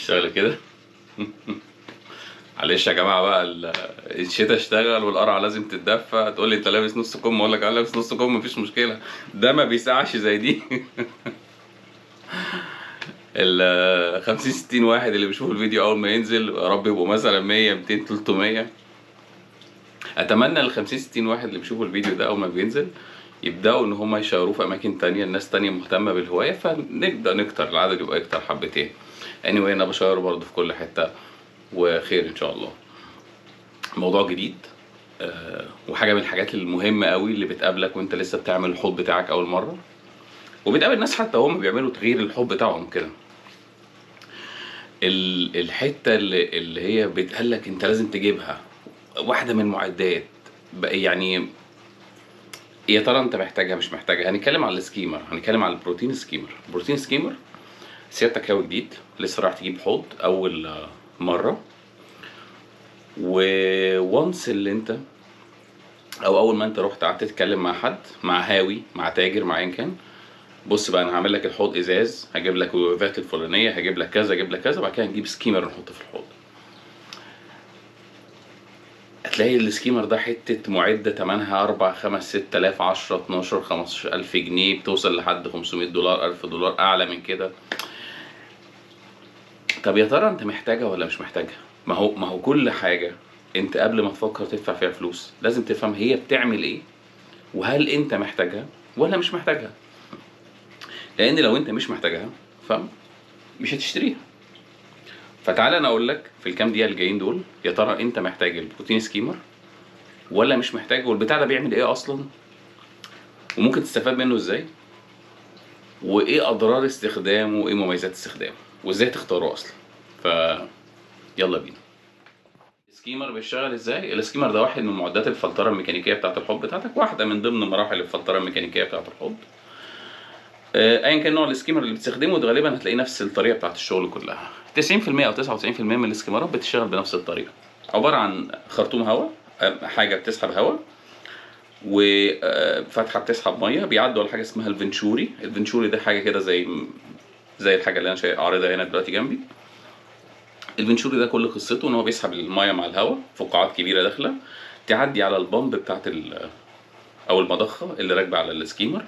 اشتغل كده. معلش يا جماعه بقى، الشتا اشتغل والقرعه لازم تتدفى. تقول لي انت لابس نص كم، اقول لك انا لابس نص كم مفيش مشكله، ده ما بيساعش زي دي. ال 50 60 واحد اللي بيشوفوا الفيديو اول ما ينزل، يا رب يبقوا مثلا 100 200 300. اتمنى ال 50 60 واحد اللي بيشوفوا الفيديو ده اول ما بينزل يبداوا ان هم يشاروه في اماكن تانية، الناس تانية مهتمه بالهوايه، فنبدا نكتر، العدد يبقى يكتر حبتين. anyway انا بشيره برضه في كل حته، وخير ان شاء الله. موضوع جديد، وحاجه من الحاجات المهمه قوي اللي بتقابلك وانت لسه بتعمل الحوض بتاعك اول مره، وبتقابل ناس حتى هم بيعملوا تغيير الحوض بتاعهم كده. الحته اللي هي بتقالك انت لازم تجيبها واحده من المعدات يعني، يا ترى انت محتاجها مش محتاجها. هنتكلم على السكيمر، هنتكلم على البروتين سكيمر. البروتين سكيمر سيادتك هاوي جديد لسه راح تجيب حوض اول مره، وونس اللي انت او اول ما انت رحت قعدت تتكلم مع حد، مع هاوي، مع تاجر، مع ايا كان، بص بقى انا هعمل لك الحوض ازاز، هجيب لك الويفات الفلانيه، هجيب لك كذا، هجيب لك كذا، وبعد كده هنجيب سكيمر نحطه في الحوض. هتلاقي السكيمر ده حته معده تمنها 4 5 6000 10 12 15000 جنيه، بتوصل لحد $500 $1000 اعلى من كده. طب يا ترى انت محتاجها ولا مش محتاجها؟ ما هو كل حاجه انت قبل ما تفكر تدفع فيها فلوس لازم تفهم هي بتعمل ايه، وهل انت محتاجها ولا مش محتاجها. لان لو انت مش محتاجها فمش هتشتريها. فتعالى انا اقول لك في الكام دقيقه الجايين دول، يا ترى انت محتاج البروتين سكيمر ولا مش محتاج، والبتاع ده بيعمل ايه اصلا، وممكن تستفاد منه ازاي، وايه اضرار استخدامه، وايه مميزات استخدامه، وازاي تختاره اصلا. ف يلا بينا. السكيمر بيشتغل ازاي؟ السكيمر ده واحد من معدات الفلتره الميكانيكيه بتاعه الحوض بتاعتك، واحده من ضمن مراحل الفلتره الميكانيكيه بتاعه الحوض. ايا كان نوع السكيمر اللي بتستخدمه ده غالبا هتلاقي نفس الطريقه بتاعه الشغل كلها. 90% او 99% من السكيمرات بتشتغل بنفس الطريقه، عباره عن خرطوم هواء، حاجه بتسحب هواء، وفتحه بتسحب ميه، بيعدوا على حاجه اسمها الفنشوري. الفنشوري ده حاجه كده زي الحاجه اللي انا عارضها هنا دلوقتي جنبي. الفنشوري ده كل قصته ان هو بيسحب الميه مع الهواء، فقاعات كبيره داخله تعدي على البامب بتاعت او المضخه اللي راكبه على السكيمر.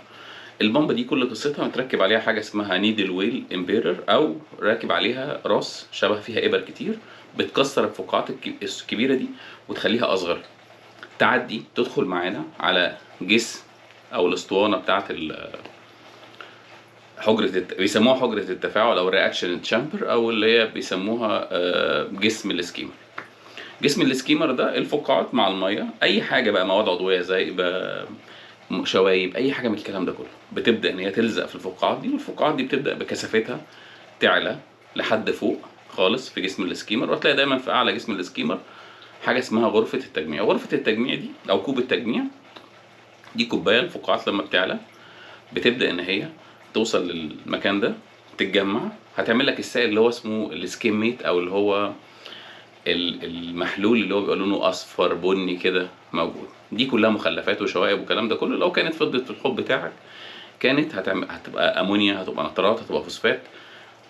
البامب دي كل قصتها متركب عليها حاجه اسمها نيدل ويل امبيرر، او راكب عليها راس شبه فيها ابر كتير بتكسر الفقاعات الكبيره دي وتخليها اصغر، تعدي تدخل معانا على جسم او الاسطوانه بتاعت بيسموها حجره التفاعل او الرياكشن تشامبر، او اللي هي بيسموها جسم السكيمر. جسم السكيمر ده الفقاعات مع الميه، اي حاجه بقى مواد عضويه زي شوايب، اي حاجه من الكلام ده كله بتبدا ان هي تلزق في الفقاعات دي، والفقاعات دي بتبدا بكثافتها تعلى لحد فوق خالص في جسم السكيمر. وهتلاقي دايما في اعلى جسم السكيمر حاجه اسمها غرفه التجميع. غرفه التجميع دي او كوب التجميع دي كوبايه، الفقاعات لما بتعلى بتبدا ان هي توصل للمكان ده تتجمع، هتعمل لك السائل اللي هو اسمه السكيميت، او اللي هو المحلول اللي هو بيبقى لونه اصفر بني كده موجود. دي كلها مخلفات وشوائب والكلام ده كله. لو كانت فضت في الحوض بتاعك كانت هتبقى امونيا، هتبقى نترات، هتبقى فوسفات.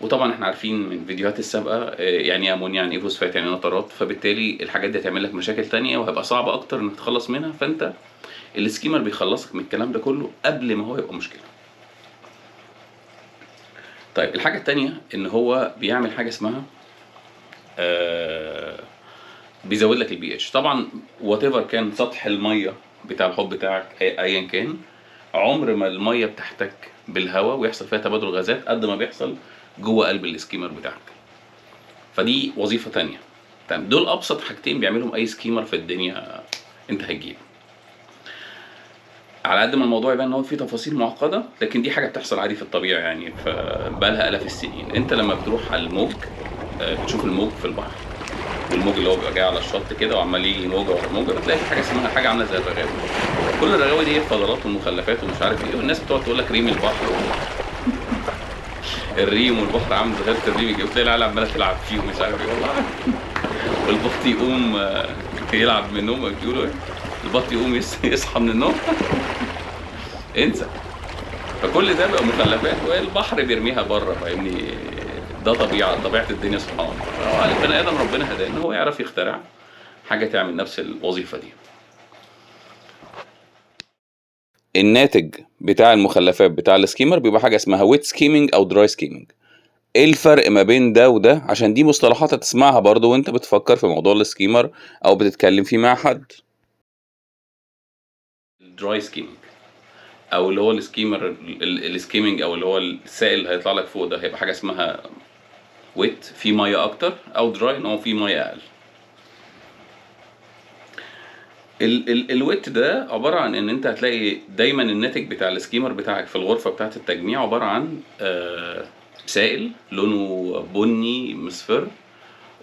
وطبعا احنا عارفين من الفيديوهات السابقه يعني ايه امونيا، يعني ايه فوسفات، يعني نترات. فبالتالي الحاجات دي هتعمل لك مشاكل تانية وهيبقى صعب اكتر انك تتخلص منها. فانت السكيمر بيخلصك من الكلام ده كله قبل ما هو يبقى مشكله. طيب الحاجه التانية ان هو بيعمل حاجه اسمها بيزود لك البي اتش. طبعا وات ايفر كان سطح الميه بتاع الحوض بتاعك ايا كان، عمر ما الميه بتحتك بالهواء ويحصل فيها تبادل غازات قد ما بيحصل جوه قلب السكيمر بتاعك. فدي وظيفه تانية. تمام، دول ابسط حاجتين بيعملهم اي سكيمر في الدنيا انت هتجيبه. على قد ما الموضوع يبان ان هو فيه تفاصيل معقده، لكن دي حاجه بتحصل عادي في الطبيعه يعني، فبقالها الاف السنين. انت لما بتروح على الموج بتشوف الموج في البحر، والموج اللي هو بيبقى جاي على الشط كده وعمال يجي موجه ورا موجه، بتلاقي في حاجه اسمها حاجه عامله زي الرغاوي. كل الرغاوي دي فضلات ومخلفات ومش عارف ايه، والناس بتقعد تقول لك ريم البحر الريم والبحر عامل زي الريم، تلاقي العيال عماله تلعب فيه ومش عارف ايه والله. والبط يقوم يلعب من النوم، بيقولوا ايه، البط يقوم يصحى من النوم. انسى. فكل ده بقى مخلفات والبحر بيرميها بره، فاهمني، ده طبيعه الدنيا سبحان الله. هو البني ادم ربنا هداه ان هو يعرف يخترع حاجه تعمل نفس الوظيفه دي. الناتج بتاع المخلفات بتاع السكيمر بيبقى حاجه اسمها ويت سكيمنج او دراي سكيمنج. ايه الفرق ما بين ده وده؟ عشان دي مصطلحات هتسمعها برضو وانت بتفكر في موضوع السكيمر او بتتكلم فيه مع حد. الدراي سكيمنج او اللي هو السكيمنج او اللي هو السائل اللي هيطلع لك فوق ده هيبقى حاجه اسمها ويت، فيه ميه اكتر، او دراي ان هو فيه ميه اقل. الويت ده عباره عن ان انت هتلاقي دايما الناتج بتاع السكيمر بتاعك في الغرفه بتاعه التجميع عباره عن سائل لونه بني مصفر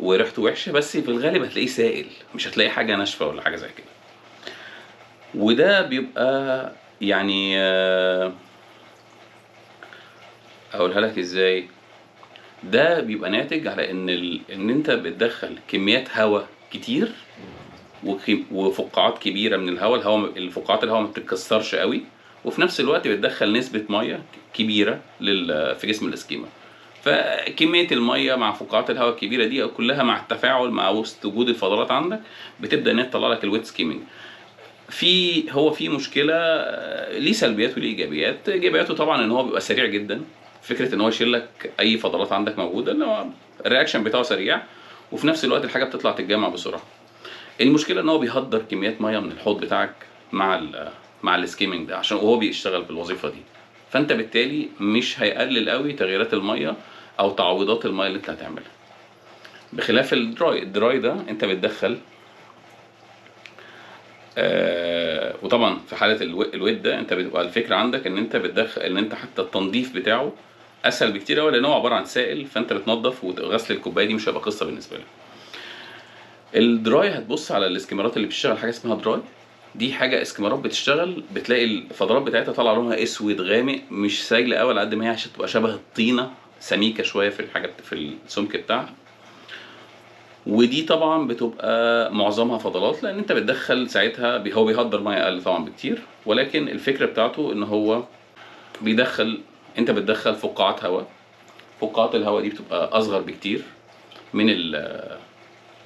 وريحته وحشه، بس في الغالب هتلاقيه سائل، مش هتلاقي حاجه ناشفه ولا حاجه زي كده. وده بيبقى يعني اقولها لك ازاي، ده بيبقى ناتج على ان انت بتدخل كميات هواء كتير وفقاعات كبيره من الفقاعات الهواء ما بتتكسرش قوي، وفي نفس الوقت بتدخل نسبه ميه كبيره في جسم الاسكيمر. فكميه الميه مع فقاعات الهواء الكبيره دي كلها مع التفاعل مع وجود الفضلات عندك بتبدا ان هي تطلع لك الويت سكيمنج. في مشكله، ليه سلبيات وليه ايجابيات. ايجابياته طبعا ان هو بيبقى سريع جدا، فكره ان هو يشيل لك اي فضلات عندك موجوده، ان هو الرياكشن بتاعه سريع، وفي نفس الوقت الحاجه بتطلع تتجمع بسرعه. المشكله ان هو بيهدر كميات ميه من الحوض بتاعك مع السكيمنج ده، عشان وهو بيشتغل بالوظيفه دي. فانت بالتالي مش هيقلل قوي تغييرات الميه او تعويضات الميه اللي انت هتعملها، بخلاف الدراي ده انت بتدخل وطبعا في حاله الويت ده انت بتبقى الفكره عندك ان انت بتدخل ان انت حتى التنظيف بتاعه اسهل بكتير قوي، لان هو عباره عن سائل، فانت بتنظف وغسل الكوبايه دي مش هيبقى قصه بالنسبه لك. الدراي هتبص على الاسكيمرات اللي بتشتغل حاجه اسمها دراي، دي حاجه اسكيمرات بتشتغل بتلاقي الفضلات بتاعتها طالعه لونها اسود غامق، مش سايله قوي على قد ما هي عشان تبقى شبه الطينه، سميكه شويه في الحاجه في السمك بتاعها. ودي طبعا بتبقى معظمها فضلات، لان انت بتدخل ساعتها هو بيهدر ميه اقل طبعا بكتير، ولكن الفكره بتاعته ان هو انت بتدخل فقاعات هواء. فقاعات الهواء دي بتبقى اصغر بكتير من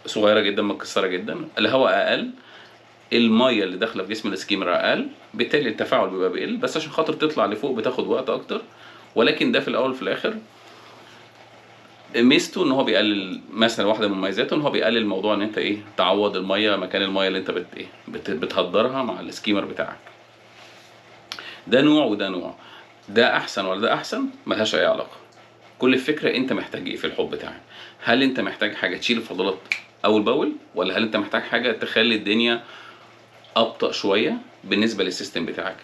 صغيره جدا متكسره جدا، الهواء اقل، الميه اللي داخله في جسم السكيمر اقل، بالتالي التفاعل بيبقى بيقل، بس عشان خاطر تطلع لفوق بتاخد وقت اكتر. ولكن ده في الاول وفي الاخر ميزته ان هو بيقلل، مثلا واحده من مميزاته ان هو بيقلل موضوع ان انت تعوض الميه مكان الميه اللي انت بتهدرها مع السكيمر بتاعك. ده نوع وده نوع، ده احسن ولا ده احسن ملهاش اي علاقه. كل الفكره انت محتاج ايه في الحوض بتاعك. هل انت محتاج حاجه تشيل الفضلات اول باول، ولا هل انت محتاج حاجه تخلي الدنيا ابطا شويه بالنسبه للسيستم بتاعك؟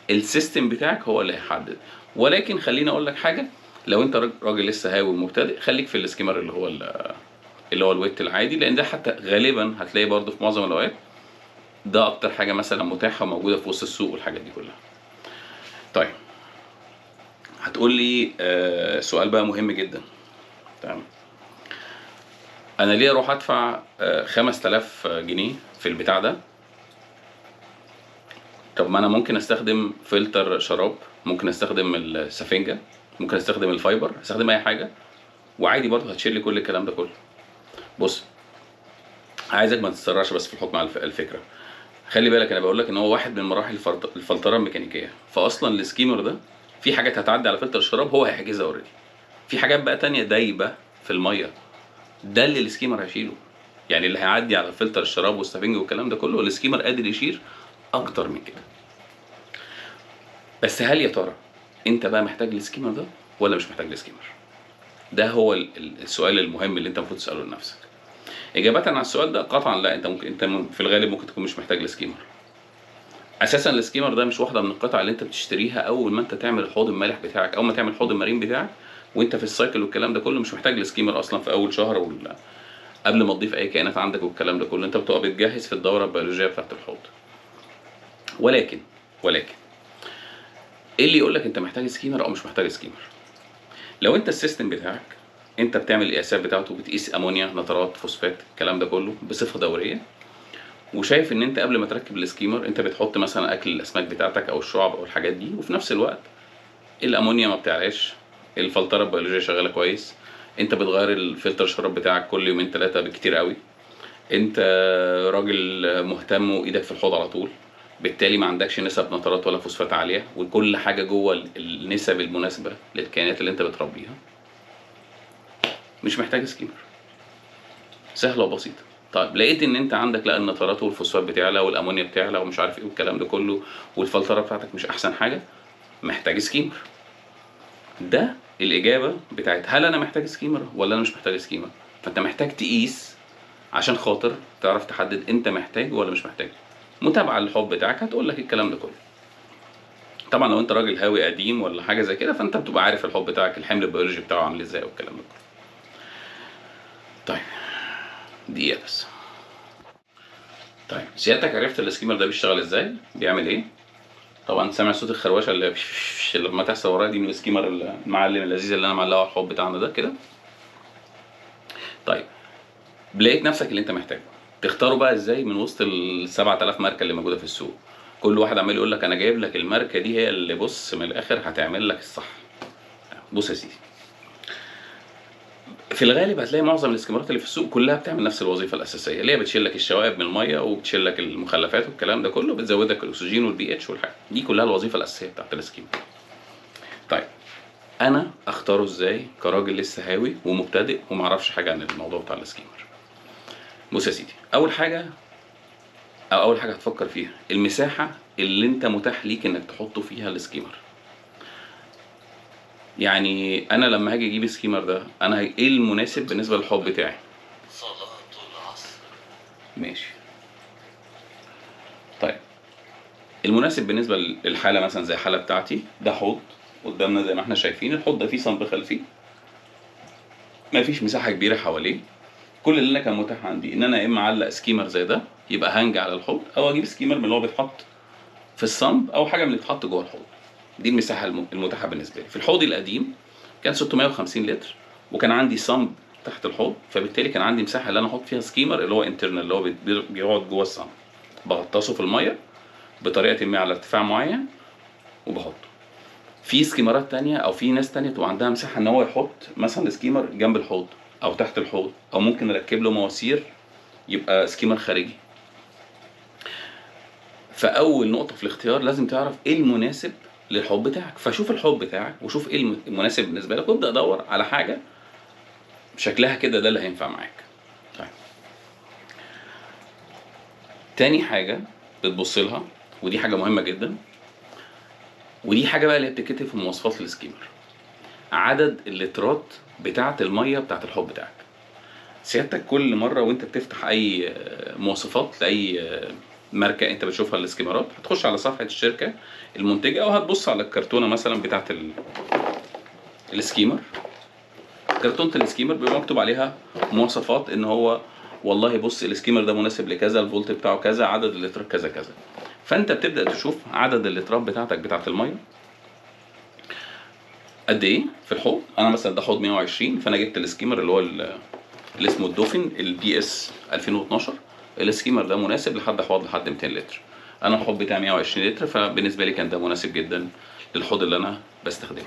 السيستم بتاعك هو اللي هيحدد. ولكن خليني اقول لك حاجه، لو انت راجل لسه هاوي مبتدئ، خليك في السكيمر اللي هو الويت العادي، لان ده حتى غالبا هتلاقي برضه في معظم الاوقات ده اكتر حاجه مثلا متاحه وموجوده في وسط السوق والحاجات دي كلها. طيب هتقول لي سؤال بقى مهم جدا، تمام، انا ليه اروح ادفع 5000 جنيه في البتاع ده؟ طب ما انا ممكن استخدم فلتر شراب، ممكن استخدم السفنجه، ممكن استخدم الفايبر، استخدم اي حاجه وعادي برضه هتشيل لي كل الكلام ده كله. بص، عايزك ما تتسرعش بس في الحكم على الفكره. خلي بالك انا بقول لك ان هو واحد من مراحل الفلتره الميكانيكيه، فاصلا السكيمر ده في حاجات هتعدي على فلتر الشراب هو هيحجزها اوريدي، في حاجات بقى تانية دايبه في الميه، ده اللي السكيمر هيشيله. يعني اللي هيعدي على فلتر الشراب والسفنج والكلام ده كله السكيمر قادر يشيل اكتر من كده. بس هل يا ترى انت بقى محتاج السكيمر ده ولا مش محتاج السكيمر؟ ده هو السؤال المهم اللي انت المفروض تساله لنفسك. اجابه على السؤال ده قطعا لا، انت في الغالب ممكن تكون مش محتاج السكيمر. اساسا السكيمر ده مش واحده من القطع اللي انت بتشتريها اول ما انت تعمل الحوض المالح بتاعك، اول ما تعمل حوض المارين بتاعك وانت في السايكل والكلام ده كله، مش محتاج السكيمر اصلا في اول شهر قبل ما تضيف اي كائنات عندك والكلام ده كله، انت بتبقى بتجهز في الدوره البيولوجيه بتاعت الحوض. ولكن ايه اللي يقول لك انت محتاج سكيمر او مش محتاج سكيمر؟ لو انت السيستم بتاعك انت بتعمل القياسات بتاعته، بتقيس امونيا، نترات، فوسفات، الكلام ده كله بصفه دوريه، وشايف ان انت قبل ما تركب السكيمر انت بتحط مثلا اكل الاسماك بتاعتك او الشعب او الحاجات دي، وفي نفس الوقت الامونيا ما بتعلاش، الفلتره البيولوجيه شغاله كويس، انت بتغير الفلتر الشراب بتاعك كل يومين 3 بالكتير قوي، انت راجل مهتم وايدك في الحوض على طول، بالتالي ما عندكش نسب نترات ولا فوسفات عاليه، وكل حاجه جوه النسب المناسبه للكائنات اللي انت بتربيها، مش محتاج سكيمر. سهله وبسيطه. طيب لقيت ان انت عندك لا النترات والفوسفات بتعلى والامونيا بتعلى ومش عارف ايه والكلام ده كله، والفلتره بتاعتك مش احسن حاجه، محتاج سكيمر. ده الاجابه بتاعت هل انا محتاج سكيمر ولا انا مش محتاج سكيمر. فانت محتاج تقيس عشان خاطر تعرف تحدد انت محتاج ولا مش محتاج. متابعه للحب بتاعك هتقول لك الكلام ده كله. طبعا لو انت راجل هاوي قديم ولا حاجه زي كده، فانت بتبقى عارف الحب بتاعك الحمل البيولوجي بتاعه عامل ازاي والكلام ده كله. طيب دقيقه بس. طيب سيادتك عرفت السكيمر ده بيشتغل ازاي، بيعمل ايه؟ طبعا سامع صوت الخروشه اللي لما تحصل ورايا دي من السكيمر المعلم اللذيذ اللي انا معلقه على الحب بتاعنا ده كده. طيب لقيت نفسك اللي انت محتاجه، تختاره بقى ازاي من وسط ال 7000 ماركه اللي موجوده في السوق؟ كل واحد عمال يقول لك انا جايب لك الماركه دي هي اللي بص من الاخر هتعمل لك الصح. بص يا سيدي، في الغالب هتلاقي معظم السكيمرات اللي في السوق كلها بتعمل نفس الوظيفه الاساسيه، اللي هي بتشيل لك الشوائب من الميه وبتشيل لك المخلفات والكلام ده كله، بتزود لك الاكسجين والبي اتش والحاجه دي كلها الوظيفه الاساسيه بتاعت السكيمر. طيب انا اختاره ازاي كراجل لسه هاوي ومبتدئ ومعرفش حاجه عن الموضوع بتاع السكيمر؟ بص يا سيدي، اول حاجه هتفكر فيها المساحه اللي انت متاح ليك انك تحطه فيها السكيمر. يعني انا لما هاجي اجيب السكيمر ده، انا ايه المناسب بالنسبه للحوض بتاعي؟ صلاة العصر. ماشي. طيب المناسب بالنسبه للحاله مثلا زي الحاله بتاعتي، ده حوض قدامنا زي ما احنا شايفين، الحوض ده فيه صنب خلفي، مفيش مساحه كبيره حواليه. كل اللي انا كان متاح عندي ان انا يا اما اعلق سكيمر زي ده يبقى هانج على الحوض، او اجيب سكيمر من اللي هو بيتحط في الصنب، او حاجه من اللي بتتحط جوه الحوض. دي المساحه المتاحه بالنسبه لي. في الحوض القديم كان 650 لتر، وكان عندي صنب تحت الحوض، فبالتالي كان عندي مساحه اللي انا احط فيها سكيمر اللي هو انترنال، اللي هو بيقعد جوه الصنب، بغطسه في الميه بطريقه ما على ارتفاع معين وبحطه. في سكيمرات تانية او في ناس تانية تبقى عندها مساحه ان هو يحط مثلا سكيمر جنب الحوض او تحت الحوض، او ممكن نركب له مواسير يبقى سكيمر خارجي. فاول نقطه في الاختيار لازم تعرف ايه المناسب للحوض بتاعك، فشوف الحوض بتاعك وشوف ايه المناسب بالنسبه لك، وابدا دور على حاجه شكلها كده ده اللي هينفع معاك. طيب تاني حاجه بتبص لها، ودي حاجه مهمه جدا، ودي حاجه بقى اللي بتتكتب في مواصفات السكيمر، عدد اللترات بتاعه الميه بتاعه الحوض بتاعك. سيادتك كل مره وانت بتفتح اي مواصفات لاي ماركه انت بتشوفها السكيمرات، هتخش على صفحه الشركه المنتجه او هتبص على الكرتونه مثلا بتاعه السكيمر. كرتونه السكيمر بيبقى مكتوب عليها مواصفات ان هو والله بص السكيمر ده مناسب لكذا، الفولت بتاعه كذا، عدد اللترات كذا كذا. فانت بتبدا تشوف عدد اللترات بتاعتك بتاعه الميه قد ايه في الحوض. انا مثلا ده حوض 120، فانا جبت السكيمر اللي هو اللي اسمه الدوفن البي اس 2012. السكيمر ده مناسب لحد حوض لحد 200 لتر. انا الحوض بتاعي 120 لتر، فبالنسبه لي كان ده مناسب جدا للحوض اللي انا بستخدمه.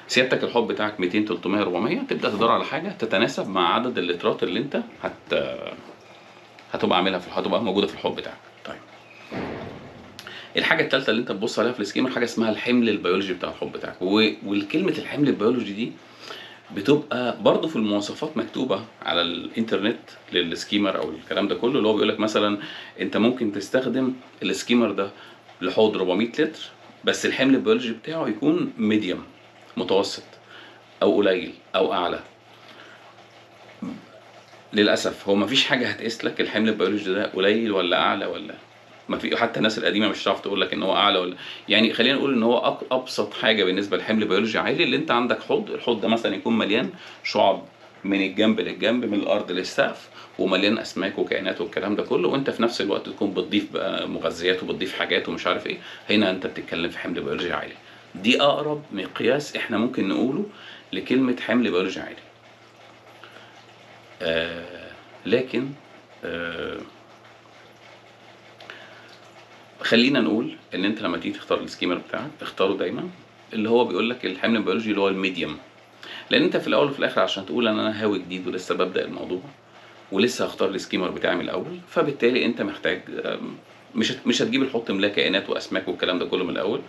سيادتك الحوض بتاعك 200 300 400، تبدا تدور على حاجه تتناسب مع عدد اللترات اللي انت هتبقى عاملها في هتبقى موجوده في الحوض بتاعك. طيب الحاجه الثالثه اللي انت تبص عليها في السكيمر حاجه اسمها الحمل البيولوجي بتاع الحوض بتاعك. والكلمه الحمل البيولوجي دي بتبقى برضه في المواصفات مكتوبه على الانترنت للسكيمر او الكلام ده كله، اللي هو بيقول لك مثلا انت ممكن تستخدم السكيمر ده لحوض 400 لتر، بس الحمل البيولوجي بتاعه يكون ميديوم، متوسط او قليل او اعلى. للاسف هو مفيش حاجه هتقيس لك الحمل البيولوجي ده قليل ولا اعلى، ولا ما في حتى الناس القديمه مش هتعرف تقول لك ان هو اعلى ولا، يعني خلينا نقول ان هو ابسط حاجه بالنسبه للحمل البيولوجي عالي، اللي انت عندك حوض، الحوض ده مثلا يكون مليان شعاب من الجنب للجنب، من الارض للسقف، ومليان اسماك وكائنات والكلام ده كله، وانت في نفس الوقت تكون بتضيف بقى مغذيات وبتضيف حاجات ومش عارف ايه. هنا انت بتتكلم في حمل بيولوجي عالي. دي اقرب مقياس احنا ممكن نقوله لكلمه حمل بيولوجي عالي. لكن خلينا نقول ان انت لما تيجي تختار السكيمر بتاعك اختاره دايما اللي هو بيقول لك الحمل البيولوجي اللي هو الميديوم. لان انت في الاول وفي الاخر عشان تقول ان انا هاوي جديد ولسه ببدا الموضوع ولسه هختار السكيمر بتاعي من الاول، فبالتالي انت محتاج مش هتجيب الحوض تملاه كائنات واسماك والكلام ده كله من الاول.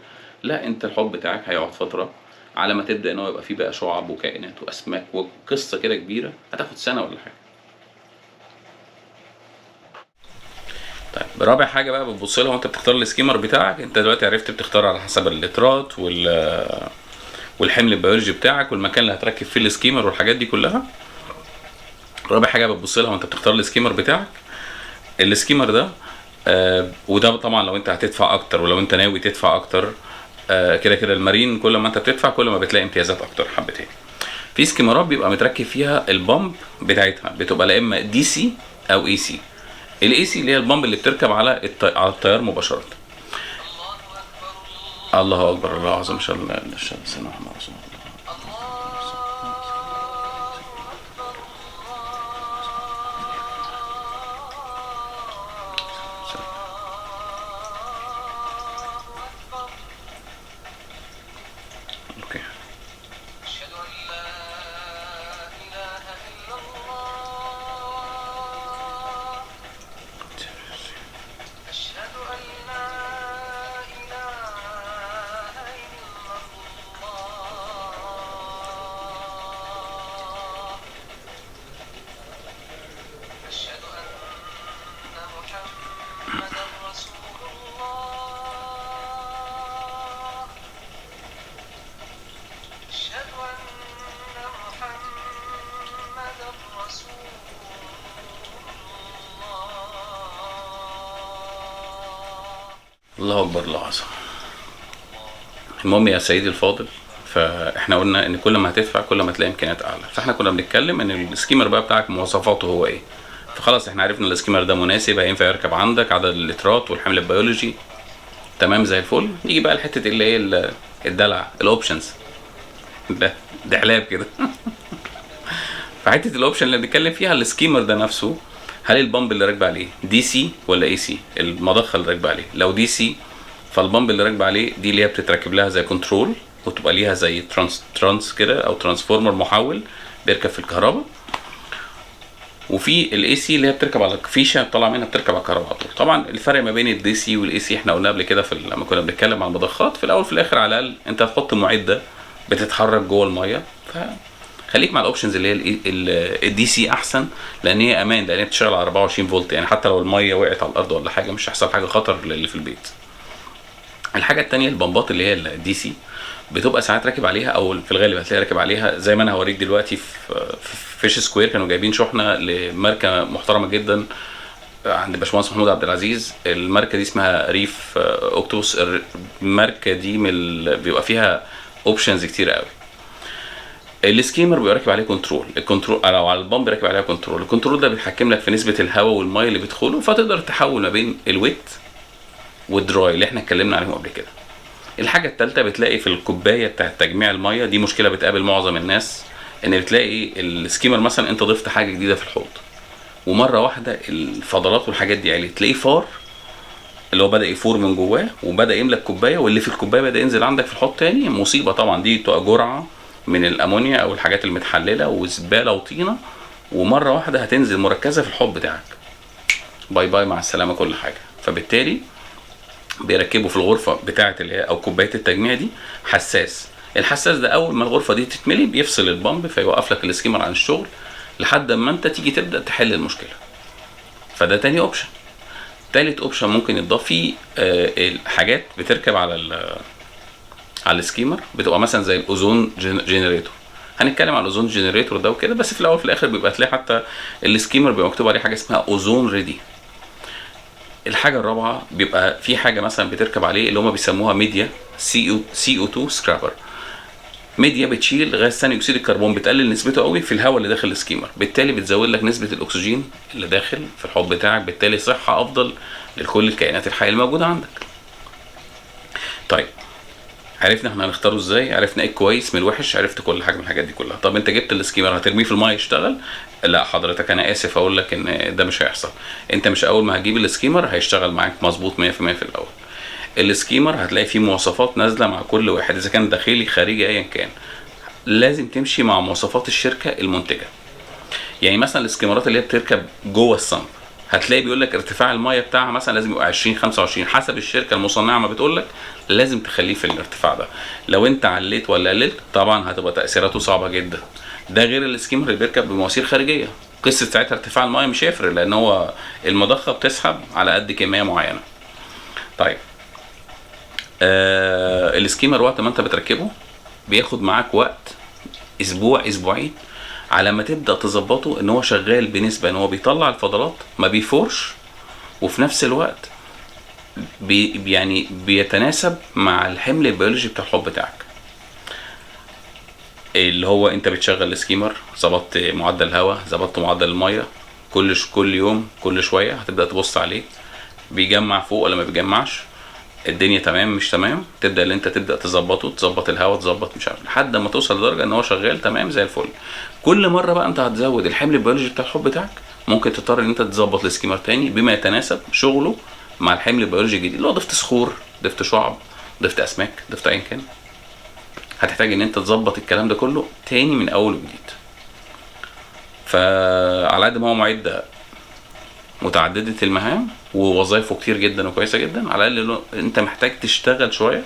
لا، انت الحوض بتاعك هيقعد فتره على ما تبدا ان هو يبقى فيه بقى شعب وكائنات واسماك وقصه كده كبيره، هتاخد سنه ولا حاجه. طيب رابع حاجه بقى بتبص لها وانت بتختار السكيمر بتاعك، انت دلوقتي عرفت بتختار على حسب اللترات والحمل البيولوجي بتاعك والمكان اللي هتركب فيه السكيمر والحاجات دي كلها. رابع حاجه بتبص لها وانت بتختار السكيمر بتاعك، السكيمر ده وده طبعا لو انت هتدفع اكتر ولو انت ناوي تدفع اكتر، كده كده المارين كل ما انت بتدفع كل ما بتلاقي امتيازات اكتر حبتين. في سكيمرات بيبقى متركب فيها البامب بتاعتها بتبقى لا اما دي سي او اي سي. الاي سي اللي هي البامب اللي بتركب على التيار مباشره. الله اكبر، الله اعظم، ان شاء الله الشمس محمد رسول الله. اوكي. أشهد أن لا إله إلا الله. أشهد أن لا إله إلا الله. أشهد أن محمدا رسول الله. أشهد أن محمدا رسول الله. الله اكبر، الله اعظم. المهم يا سيدي الفاضل، فاحنا قلنا ان كل ما هتدفع كل ما تلاقي امكانيات اعلى، فاحنا كنا بنتكلم ان السكيمر بقى بتاعك مواصفاته هو ايه. فخلاص احنا عرفنا السكيمر ده مناسب، هينفع يركب عندك، عدد اللترات والحمل البيولوجي تمام زي الفل. يجي بقى الحته اللي هي الدلع، الاوبشنز، ده حلاب كده. فحته الاوبشن اللي بنتكلم فيها السكيمر ده نفسه، هل البامب اللي راكبه عليه دي سي ولا اي سي؟ المضخه اللي راكبه عليه لو دي سي، فالبامب اللي راكبه عليه دي اللي هي بتتركب لها زي كنترول وتبقى ليها زي ترانس كده او ترانسفورمر محول بيركب في الكهرباء. وفي الاي سي اللي هي بتركب على فيشه طالعه منها بتركب على الكهرباء على طول. طبعا الفرق ما بين الدي سي والاي سي احنا قلنا قبل كده لما كنا بنتكلم عن المضخات، في الاول في الاخر على الاقل انت هتحط معده بتتحرك جوه الميه، فخليك مع الاوبشنز اللي هي الدي سي احسن، لان هي امان، لان هي بتشتغل على 24 فولت، يعني حتى لو الميه وقعت على الارض ولا حاجه مش هيحصل حاجه خطر للي في البيت. الحاجه الثانيه البمبات اللي هي الدي سي بتبقى ساعات راكب عليها، او في الغالب هتلاقي راكب عليها زي ما انا هوريك دلوقتي في فيش سكوير. كانوا جايبين شحنه لماركه محترمه جدا عند باشمهندس محمود عبد العزيز، الماركه دي اسمها ريف اوكتوس. الماركه دي بيبقى فيها اوبشنز كتير قوي. السكيمر بيبقى راكب عليه كنترول، الكنترول او على البامب راكب عليها كنترول. الكنترول ده بيتحكم لك في نسبه الهواء والميه اللي بيدخلوا، فتقدر تحول ما بين الويت والدراي اللي احنا اتكلمنا عليهم قبل كده. الحاجه الثالثه بتلاقي في الكوبايه بتاعه تجميع الميه دي مشكله بتقابل معظم الناس، ان بتلاقي السكيمر مثلا انت ضفت حاجه جديده في الحوض ومره واحده الفضلات والحاجات دي عليت، تلاقيه فار اللي هو بدا يفور من جواه وبدا يملى الكوبايه، واللي في الكوبايه بدا ينزل عندك في الحوض تاني. مصيبه طبعا، دي تبقى جرعه من الامونيا او الحاجات المتحلله وزباله وطينه، ومره واحده هتنزل مركزه في الحوض بتاعك. باي باي مع السلامه كل حاجه. فبالتالي بيركبوا في الغرفه بتاعه اللي هي او كوبايه التجميع دي حساس. الحساس ده اول ما الغرفه دي تتملي بيفصل البامب فيوقف لك السكيمر عن الشغل لحد ما انت تيجي تبدا تحل المشكله. فده تاني اوبشن. تالت اوبشن ممكن يتضاف فيه الحاجات بتركب على السكيمر، بتبقى مثلا زي الاوزون جنريتور. هنتكلم على الاوزون جنريتور ده وكده، بس في الاول في الاخر بيبقى تلاقي حتى السكيمر بيبقى مكتوب عليه حاجه اسمها اوزون ريدي. الحاجه الرابعه بيبقى في حاجه مثلا بتركب عليه اللي هم بيسموها ميديا سي او 2 سكرابر. ميديا بتشيل غاز ثاني اكسيد الكربون، بتقلل نسبته قوي في الهواء اللي داخل السكيمر، بالتالي بتزود لك نسبه الاكسجين اللي داخل في الحوض بتاعك، بالتالي صحه افضل لكل الكائنات الحيه الموجوده عندك. طيب عرفنا احنا هنختاره ازاي، عرفنا ايه كويس من الوحش، عرفت كل حاجه من الحاجات دي كلها. طب انت جبت السكيمر هترميه في الميه يشتغل؟ لا حضرتك، انا اسف اقول لك ان ده مش هيحصل. انت مش اول ما هتجيب السكيمر هيشتغل معاك مظبوط 100% في الاول. السكيمر هتلاقي فيه مواصفات نازله مع كل واحد، اذا كان داخلي خارجي ايا كان. لازم تمشي مع مواصفات الشركه المنتجه. يعني مثلا الاسكيمرات اللي هي بتركب جوه الصنب، هتلاقي بيقول لك ارتفاع الميه بتاعها مثلا لازم يبقى 20 25 حسب الشركه المصنعه ما بتقول لك، لازم تخليه في الارتفاع ده. لو انت عليت ولا قللت طبعا هتبقى تاثيراته صعبه جدا. ده غير الاسكيمر اللي بيركب بمواسير خارجيه، قصه ساعتها ارتفاع الميه مش هيفرق، لان هو المضخه بتسحب على قد كميه معينه. طيب الاسكيمر وقت ما انت بتركبه بياخد معاك وقت اسبوع اسبوعين على ما تبدا تظبطه ان هو شغال بنسبه ان هو بيطلع الفضلات ما بيفورش، وفي نفس الوقت يعني بيتناسب مع الحمل البيولوجي بتاع الحوض بتاعك. اللي هو انت بتشغل السكيمر، ظبطت معدل الهواء، ظبطت معدل الميه، كل يوم كل شويه هتبدا تبص عليه بيجمع فوق ولا ما بيجمعش، الدنيا تمام مش تمام، تبدا ان انت تبدا تظبطه، تظبط الهواء، تظبط مش عارف لحد ما توصل لدرجه ان هو شغال تمام زي الفل. كل مره بقى انت هتزود الحمل البيولوجي بتاع الحوض بتاعك، ممكن تضطر ان انت تظبط السكيمر تاني بما يتناسب شغله مع الحمل البيولوجي الجديد، اللي هو ضفت صخور، ضفت شعب، ضفت اسماك، ضفت ايا كان، هتحتاج ان انت تظبط الكلام ده كله تاني من اول وجديد. فعلى قد ما هو معده متعدده المهام ووظائفه كتير جدا وكويسه جدا، على الاقل انت محتاج تشتغل شويه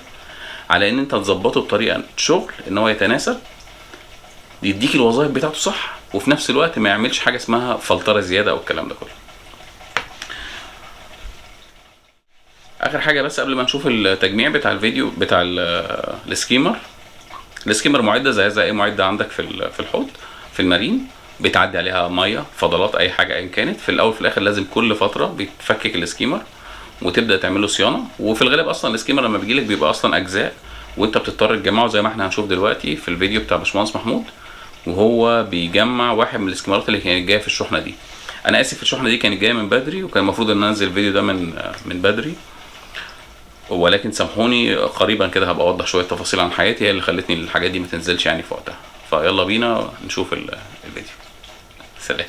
على ان انت تظبطه بطريقه شغل ان هو يتناسب، يديك الوظائف بتاعته صح، وفي نفس الوقت ما يعملش حاجه اسمها فلتره زياده او الكلام ده كله. اخر حاجه بس قبل ما نشوف التجميع بتاع الفيديو بتاع السكيمر. السكيمر معده زي اي معده عندك في الحوض في المارين، بتعدي عليها ميه، فضلات، اي حاجه ايا كانت. في الاول في الاخر لازم كل فتره بتفكك السكيمر وتبدا تعمل له صيانه. وفي الغالب اصلا السكيمر لما بيجيلك بيبقى اصلا اجزاء، وانت بتضطر تجمعه زي ما احنا هنشوف دلوقتي في الفيديو بتاع باشمهندس محمود، وهو بيجمع واحد من السكيمرات اللي كانت جايه في الشحنه دي. انا اسف، الشحنه دي كانت جايه من بدري، وكان المفروض ان انزل الفيديو ده من بدري، ولكن سامحوني قريبا كده هبقى اوضح شويه تفاصيل عن حياتي هي اللي خلتني الحاجات دي ما تنزلش يعني في وقتها. فيلا بينا نشوف الفيديو. سلام.